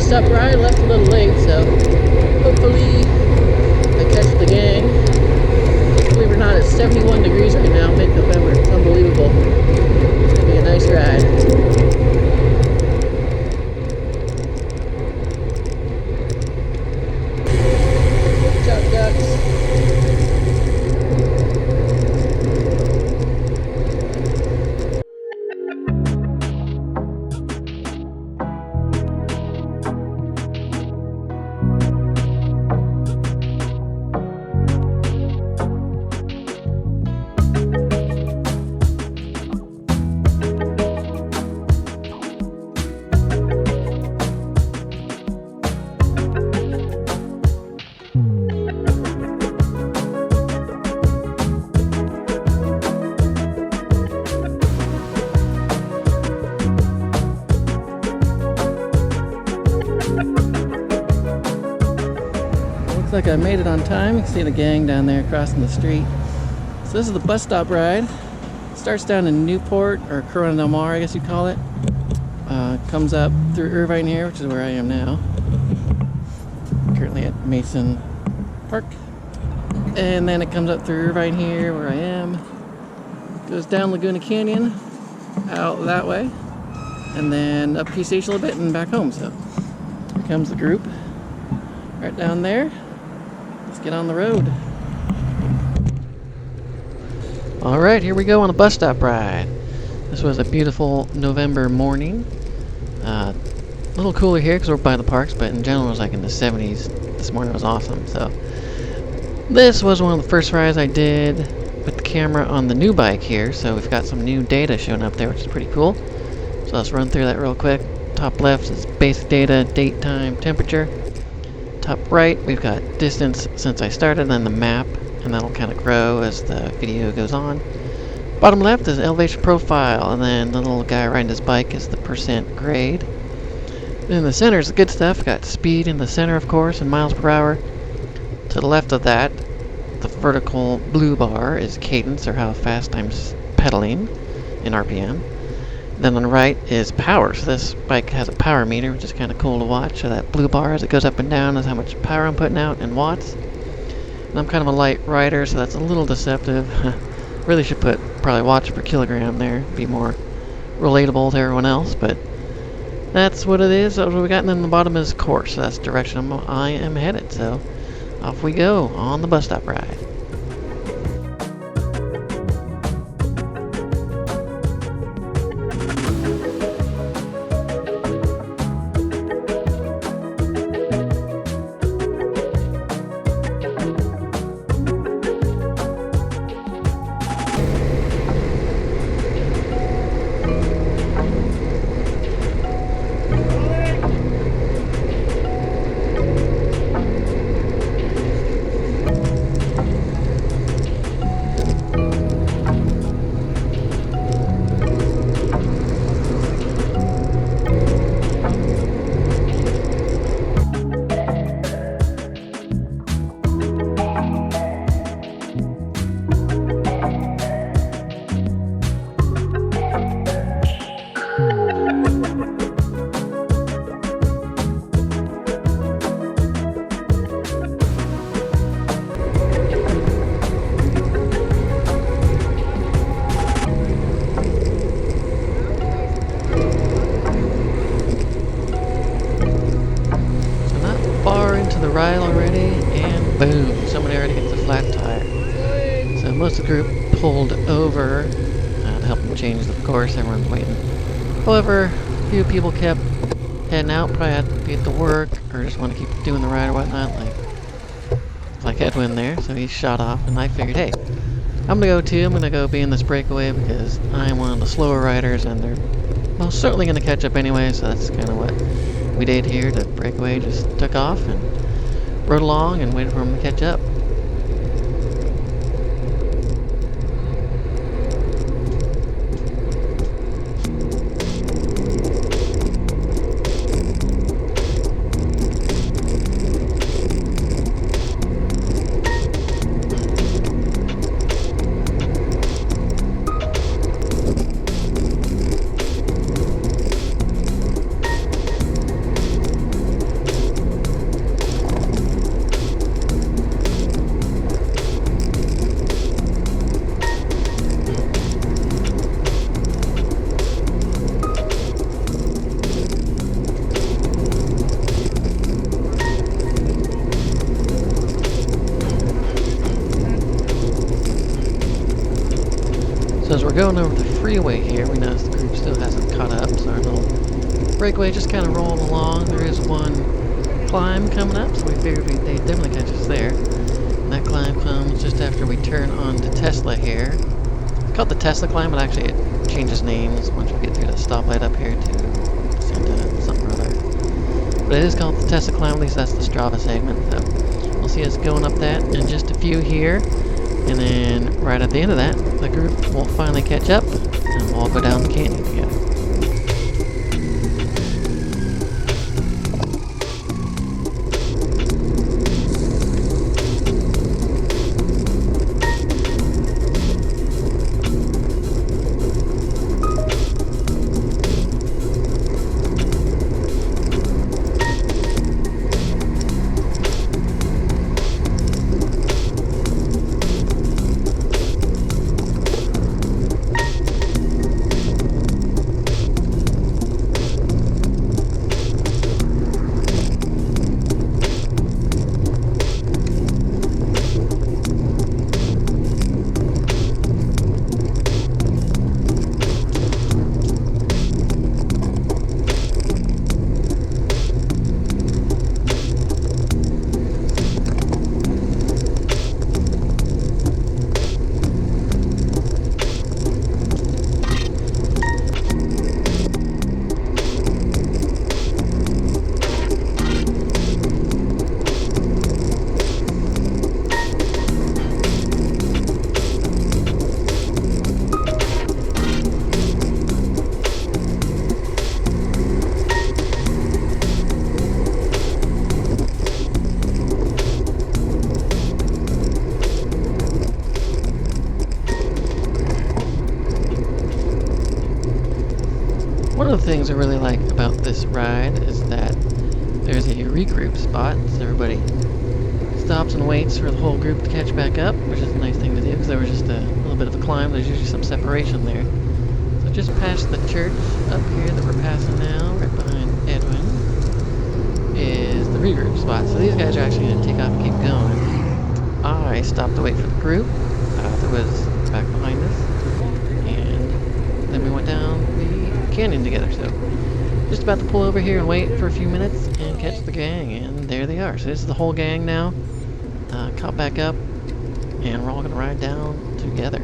stop ride. I left a little late, so hopefully I catch the gang. Believe it or not, it's 71 degrees right now, mid-November. It's unbelievable. It's gonna be a nice ride. Watch out, ducks. Looks like I made it on time. You can see the gang down there crossing the street. So this is the bus stop ride. Starts down in Newport, or Corona del Mar, I guess you call it. Comes up through Irvine here, which is where I am now. Currently at Mason Park. And then it comes up through Irvine here, where I am. Goes down Laguna Canyon, out that way. And then up PCH a little bit and back home. So here comes the group. Right down there. Let's get on the road. Alright, here we go on a bus stop ride. This was a beautiful November morning. A little cooler here because we're by the parks, but in general it was like in the 70s. This morning was awesome. So this was one of the first rides I did with the camera on the new bike here. So we've got some new data showing up there, which is pretty cool. So let's run through that real quick. Top left is basic data, date, time, temperature. Top right, we've got distance since I started, and then the map, and that'll kind of grow as the video goes on. Bottom left is elevation profile, and then the little guy riding his bike is the percent grade. In the center is the good stuff. Got speed in the center, of course, in miles per hour. To the left of that, the vertical blue bar is cadence, or how fast I'm pedaling in RPM. Then on the right is power. So this bike has a power meter, which is kind of cool to watch. So that blue bar as it goes up and down is how much power I'm putting out in watts. And I'm kind of a light rider, so that's a little deceptive. Really should put probably watts per kilogram there. Be more relatable to everyone else, but that's what it is. That's what we got. And then the bottom is course. So that's the direction I am headed. So off we go on the bus stop ride. Ride already, and boom, somebody already hit the flat tire. So most of the group pulled over to help them change the course. Everyone's waiting. However, a few people kept heading out, probably had to get to work or just want to keep doing the ride or whatnot, like Edwin there. So he shot off, and I figured, hey, I'm gonna go too. I'm gonna go be in this breakaway because I'm one of the slower riders, and they're most certainly gonna catch up anyway. So that's kind of what we did here. The breakaway just took off and rode along and waited for him to catch up. we're going over the freeway here. We notice the group still hasn't caught up, so our little breakaway just kind of rolling along. There is one climb coming up, so we figured they'd definitely catch us there. And that climb comes just after we turn on to Tesla here. It's called the Tesla climb, but actually it changes names once we get through the stoplight up here to Santa something or other. But it is called the Tesla climb, at least that's the Strava segment. So we'll see us going up that in just a few here. And then right at the end of that, the group will finally catch up and we'll all go down the canyon together. One of the things I really like about this ride is that there's a regroup spot, so everybody stops and waits for the whole group to catch back up, which is a nice thing to do because there was just a little bit of a climb. There's usually some separation there. So just past the church up here that we're passing now, right behind Edwin, is the regroup spot. So these guys are actually going to take off and keep going. I stopped to wait for the group that was back behind us, and then we went down the canyon together. So just about to pull over here and wait for a few minutes and catch the gang, and there they are. So this is the whole gang now, caught back up, and we're all going to ride down together.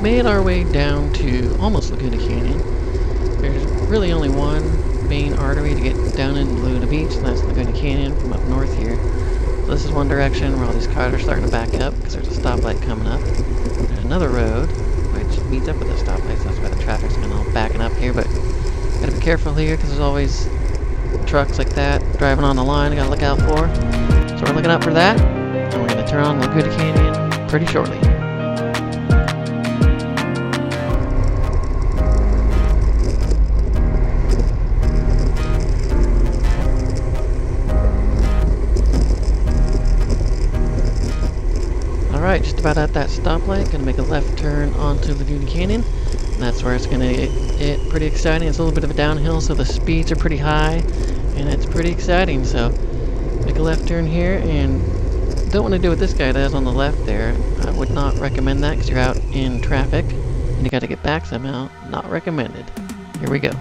Made our way down to almost Laguna Canyon. There's really only one main artery to get down into Laguna Beach, and that's Laguna Canyon from up north here. So this is one direction where all these cars are starting to back up because there's a stoplight coming up. There's another road which meets up with the stoplight, so that's why the traffic's kind of all backing up here. But gotta be careful here because there's always trucks like that driving on the line I gotta look out for. So we're looking out for that, and we're gonna turn on Laguna Canyon pretty shortly. Alright, just about at that stoplight, gonna make a left turn onto Laguna Canyon. And that's where it's gonna get pretty exciting. It's a little bit of a downhill, so the speeds are pretty high, and it's pretty exciting. So, make a left turn here, and don't want to do what this guy does on the left there. I would not recommend that because you're out in traffic, and you gotta get back somehow. Not recommended. Here we go.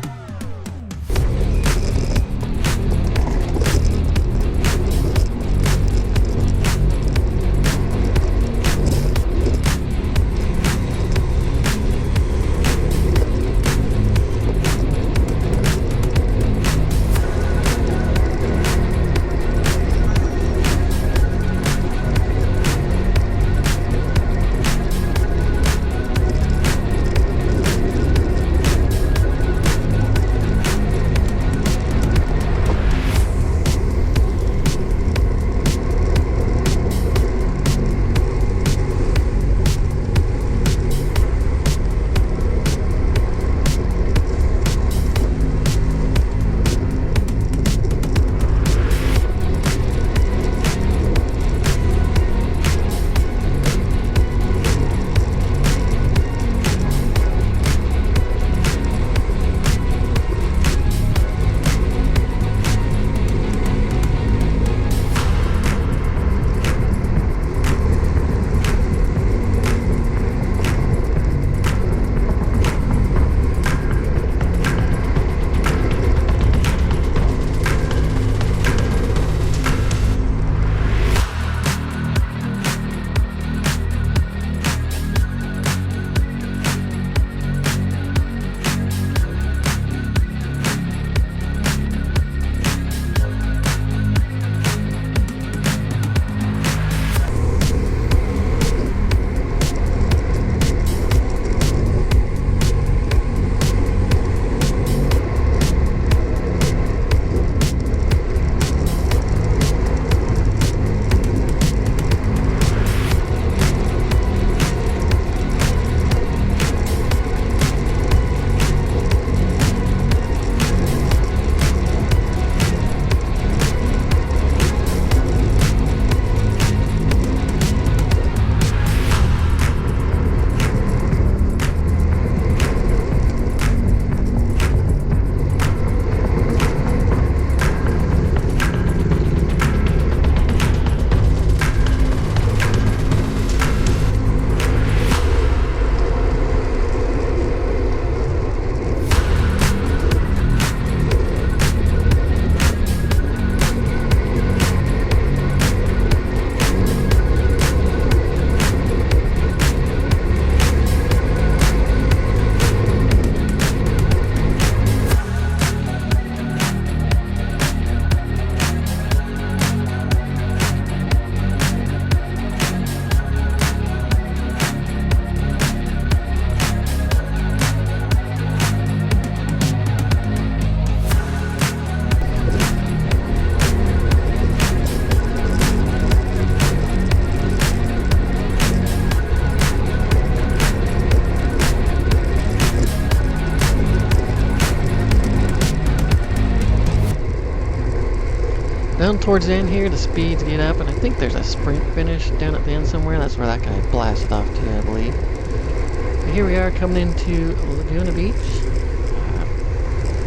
Down towards the end here, the speeds get up, and I think there's a sprint finish down at the end somewhere. That's where that guy blasted off to, I believe. But here we are coming into Laguna Beach.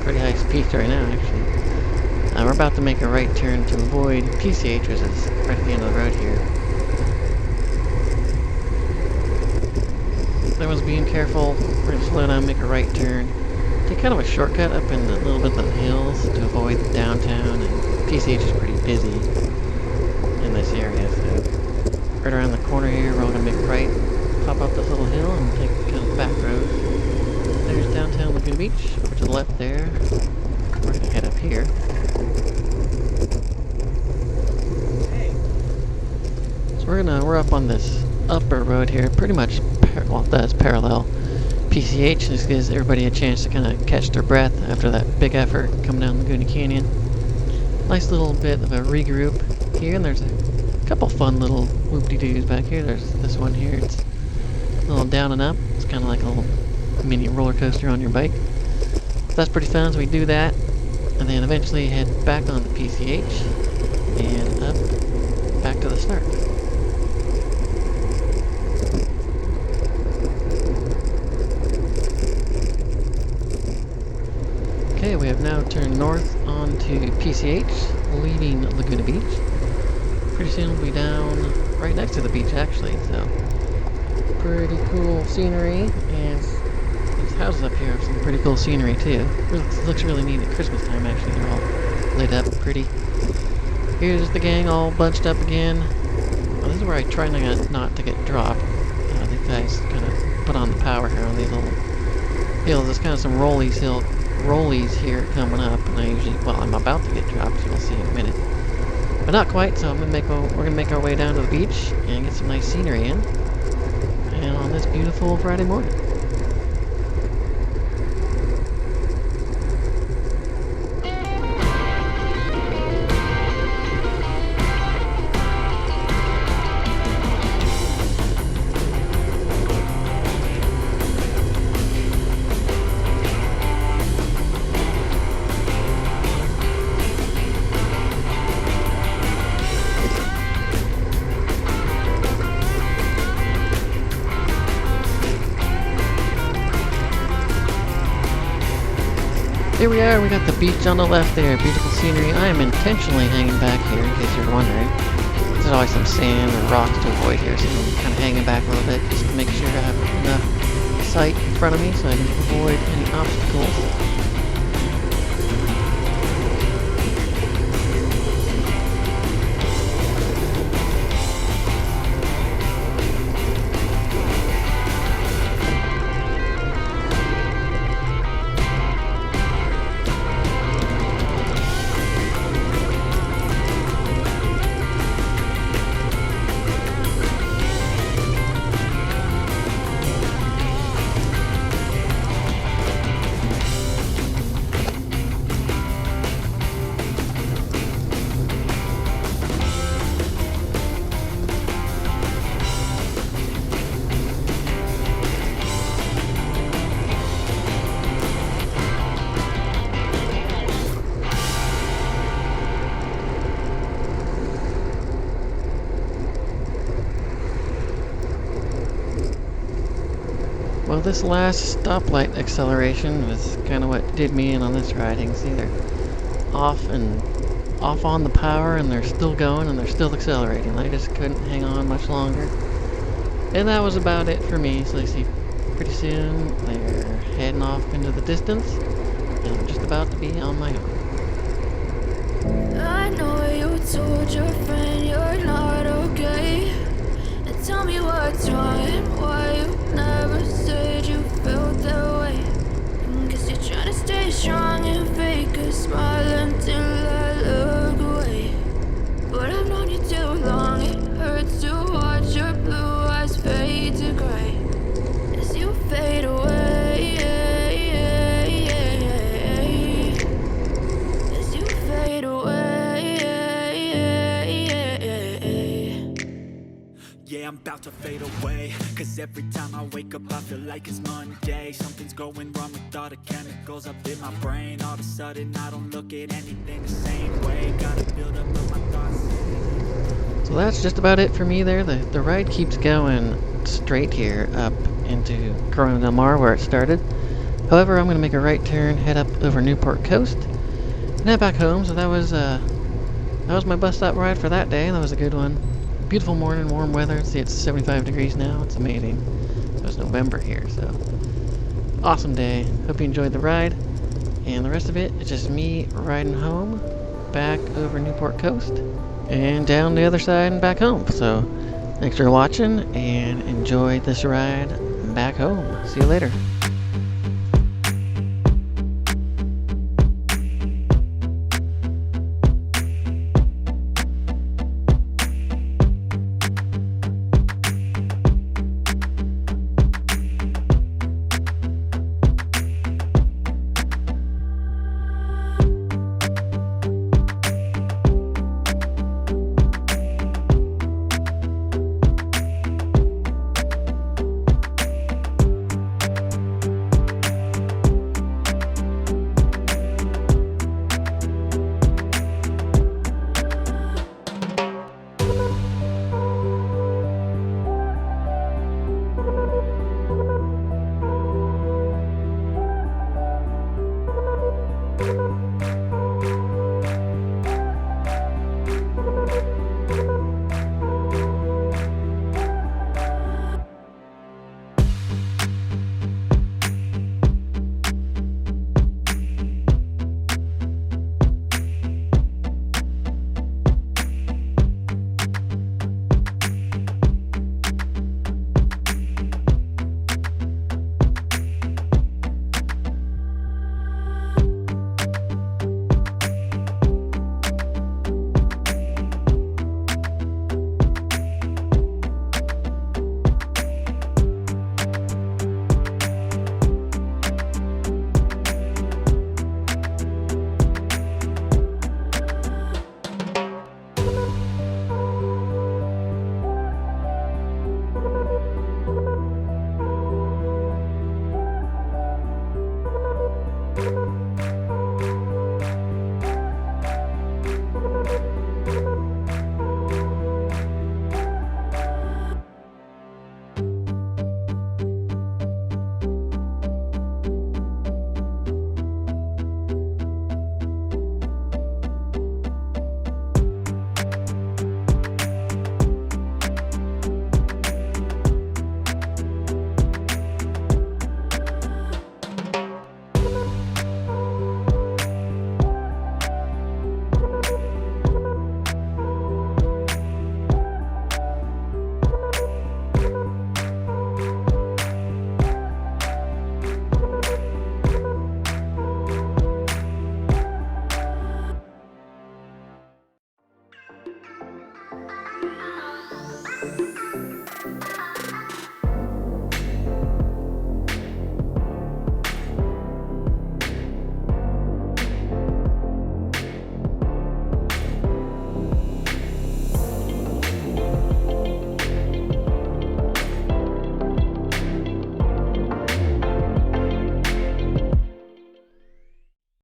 Pretty high speed right now, actually. We're about to make a right turn to avoid PCH, which is right at the end of the road here. Everyone's being careful. We're going to slow down, make a right turn. Take kind of a shortcut up in a little bit of the hills to avoid the downtown, and PCH is pretty busy in this area, so right around the corner here we're all going to make a right, pop up this little hill and take kind of the back road. There's downtown Laguna Beach, over to the left there. We're going to head up here. So we're up on this upper road here, pretty much that's parallel PCH. This gives everybody a chance to kind of catch their breath after that big effort coming down Laguna Canyon. Nice little bit of a regroup here, and there's a couple fun little whoop-de-doos back here. There's this one here. It's a little down and up. It's kind of like a little mini roller coaster on your bike. So that's pretty fun, so we do that, and then eventually head back on the PCH and up back to the start. Okay, we have now turned north onto PCH, leaving Laguna Beach. Pretty soon we'll be down right next to the beach, actually, so pretty cool scenery, and these houses up here have some pretty cool scenery too. It looks really neat at Christmas time, actually. They're all lit up pretty. Here's the gang all bunched up again. Well, this is where I try not to get dropped. These guys kind of put on the power here on these little hills. There's kind of some rollies here coming up, and I'm about to get dropped, so we'll see in a minute. But not quite, so we're gonna make our way down to the beach and get some nice scenery in. And on this beautiful Friday morning. Here we are, we got the beach on the left there, beautiful scenery. I am intentionally hanging back here in case you're wondering. There's always some sand or rocks to avoid here, so I'm kind of hanging back a little bit just to make sure I have enough sight in front of me so I can avoid any obstacles. Well, this last stoplight acceleration was kind of what did me in on this ride. You can see they're off on the power, and they're still going, and they're still accelerating. I just couldn't hang on much longer. And that was about it for me. So you see, pretty soon they're heading off into the distance, and I'm just about to be on my own. I know you told your friend you're not okay. And tell me what's wrong and why you never said you felt that way. Guess you're trying to stay strong and fake a smile until I look away. But I've known you too long, it hurts to watch your blue eyes fade to gray as you fade away. As you fade away. Yeah, I'm about to fade away, cause every wake up, I feel like it's Monday. Something's going wrong with all the chemicals up in my brain. All of a sudden I don't look at anything the same way. Gotta build up of my thoughts. So that's just about it for me there. The ride keeps going straight here up into Corona del Mar where it started. However, I'm going to make a right turn, head up over Newport Coast, and head back home. So that was my bus stop ride for that day. That was a good one. Beautiful morning, warm weather. See, it's 75 degrees now. It's amazing. It was November here, so awesome day. Hope you enjoyed the ride. And the rest of it is just me riding home, back over Newport Coast, and down the other side and back home. So thanks for watching, and enjoy this ride back home. See you later.